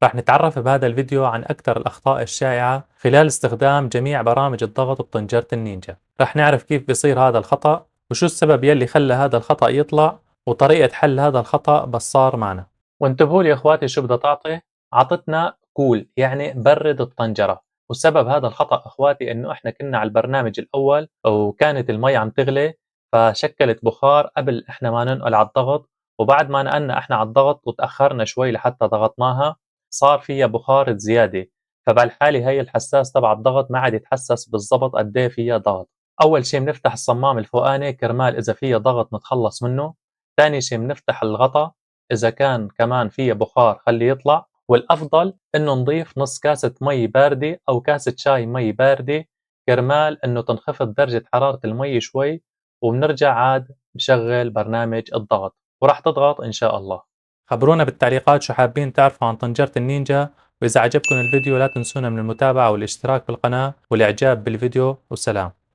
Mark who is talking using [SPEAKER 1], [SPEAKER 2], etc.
[SPEAKER 1] رح نتعرف بهذا الفيديو عن أكثر الأخطاء الشائعة خلال استخدام جميع برامج الضغط بطنجرة النينجا. رح نعرف كيف بيصير هذا الخطأ، وشو السبب يلي خلى هذا الخطأ يطلع، وطريقة حل هذا الخطأ بس صار معنا. وانتبهوا لي يا اخواتي، شو بدها تعطي؟ عطتنا كول يعني برد الطنجرة. وسبب هذا الخطأ اخواتي انه احنا كنا على البرنامج الاول وكانت المي عم تغلي، فشكلت بخار قبل احنا ما ننقل على الضغط، وبعد ما نقلنا احنا على الضغط وتأخرنا شوي لحتى ضغطناها صار فيها بخار زيادة. فبالحالة هي الحساس تبع الضغط ما عاد يتحسس بالضبط قد ايه فيها ضغط. أول شي بنفتح الصمام الفوقاني كرمال إذا فيها ضغط نتخلص منه. ثاني شي بنفتح الغطا، إذا كان كمان فيها بخار خليه يطلع. والأفضل إنه نضيف نص كاسة مي باردة أو كاسة شاي مي باردة كرمال إنه تنخفض درجة حرارة المي شوي، وبنرجع عاد نشغل برنامج الضغط وراح تضغط إن شاء الله. خبرونا بالتعليقات شو حابين تعرفوا عن طنجرة النينجا، وإذا عجبكم الفيديو لا تنسونا من المتابعة والاشتراك بالقناة والإعجاب بالفيديو، والسلام.